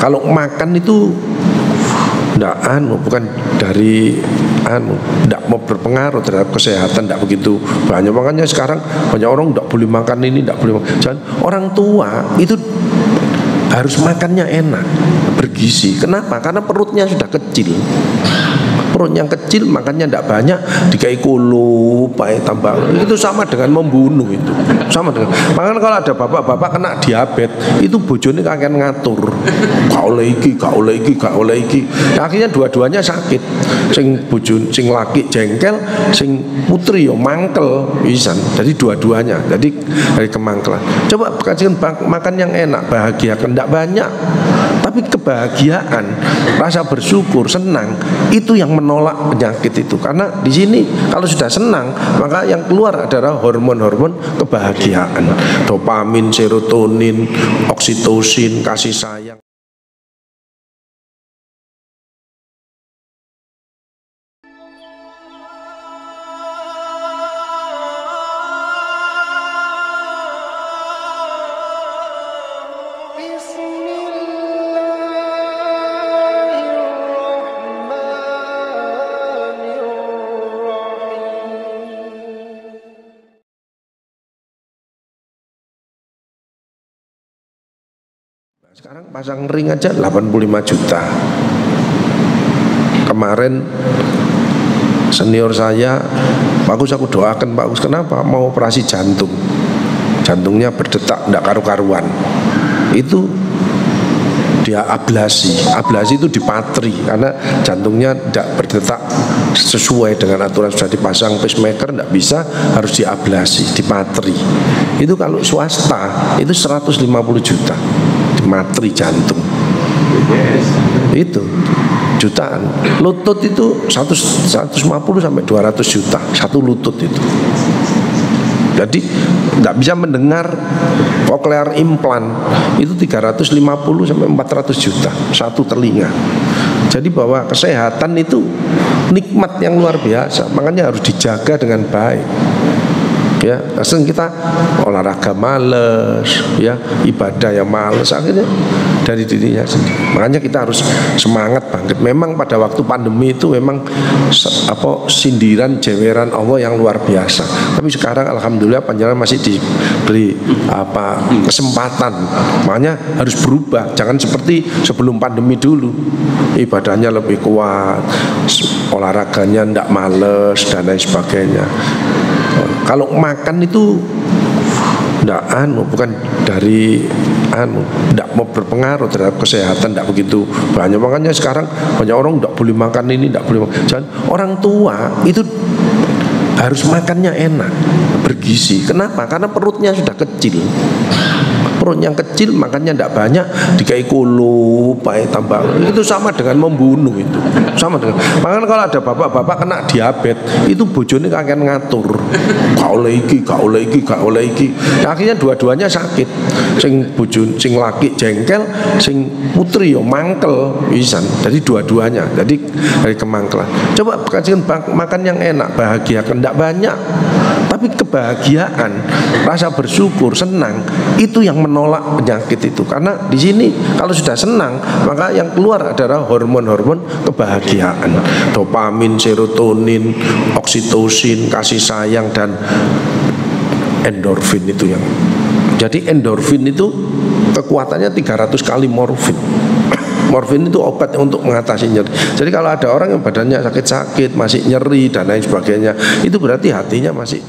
Kalau makan itu bukan dari tidak mau berpengaruh terhadap kesehatan, tidak begitu banyak. Makanya sekarang banyak orang tidak boleh makan ini, tidak boleh makan. Jangan, orang tua itu harus makannya enak, bergizi. Kenapa? Karena perutnya sudah kecil. Perut yang kecil makannya tidak banyak, dikai kulu, tambah itu sama dengan membunuh itu. Sama dengan. Makanya kalau ada bapak-bapak kena diabetes, itu bojone akan ngatur. Gak oleh iki. Akhirnya dua-duanya sakit. Sing bojon, sing laki jengkel, sing putri yo mangkel pisan. Jadi dua-duanya. Jadi dari kemangkelan. Coba kasihkan makan yang enak, bahagiakan, tidak banyak. Tapi kebahagiaan, rasa bersyukur, senang, itu yang menolak penyakit itu. Karena di sini kalau sudah senang, maka yang keluar adalah hormon-hormon kebahagiaan, dopamin, serotonin, oksitosin, kasih sayang. Sekarang pasang ring aja 85 juta. Kemarin senior saya, Pak Gus, aku doakan Pak Gus, kenapa? Mau operasi jantung. Jantungnya berdetak tidak karu-karuan. Itu dia ablasi. Ablasi itu dipatri karena jantungnya tidak berdetak sesuai dengan aturan, sudah dipasang pacemaker tidak bisa, harus diablasi, dipatri. Itu kalau swasta itu 150 juta. Matri jantung itu jutaan. Lutut itu 150 sampai 200 juta satu lutut itu. Jadi tidak bisa mendengar, cochlear implant itu 350 sampai 400 juta satu telinga. Jadi bahwa kesehatan itu nikmat yang luar biasa, makanya harus dijaga dengan baik. Ya, kadang kita olahraga males, ya, ibadah yang males, akhirnya dari dirinya sendiri. Makanya kita harus semangat bangkit. Memang pada waktu pandemi itu memang sindiran jeweran Allah yang luar biasa. Tapi sekarang alhamdulillah panjenengan masih diberi kesempatan. Makanya harus berubah. Jangan seperti sebelum pandemi dulu. Ibadahnya lebih kuat, olahraganya tidak males dan lain sebagainya. Kalau makan itu bukan dari tidak mau berpengaruh terhadap kesehatan, tidak begitu banyak. Makanya sekarang banyak orang tidak boleh makan ini, tidak boleh makan. Jangan, orang tua itu harus makannya enak, bergizi. Kenapa? Karena perutnya sudah kecil. Perut yang kecil makannya tidak banyak, dikai kulu, tambah itu sama dengan membunuh itu. Sama dengan. Makanya kalau ada bapak-bapak kena diabetes, itu bojone akan ngatur. Gak oleh iki. Akhirnya dua-duanya sakit. Sing bojon, sing laki jengkel, sing putri yo mangkel pisan. Jadi dua-duanya. Jadi dari kemangkelan. Coba kasihkan makan yang enak, bahagiakan, tidak banyak. Tapi kebahagiaan, rasa bersyukur, senang, itu yang menolak penyakit itu. Karena di sini kalau sudah senang, maka yang keluar adalah hormon-hormon kebahagiaan, dopamin, serotonin, oksitosin, kasih sayang, dan endorfin itu yang. Jadi endorfin itu kekuatannya 300 kali morfin. Morfin itu obat untuk mengatasi nyeri. Jadi kalau ada orang yang badannya sakit-sakit, masih nyeri dan lain sebagainya, itu berarti hatinya masih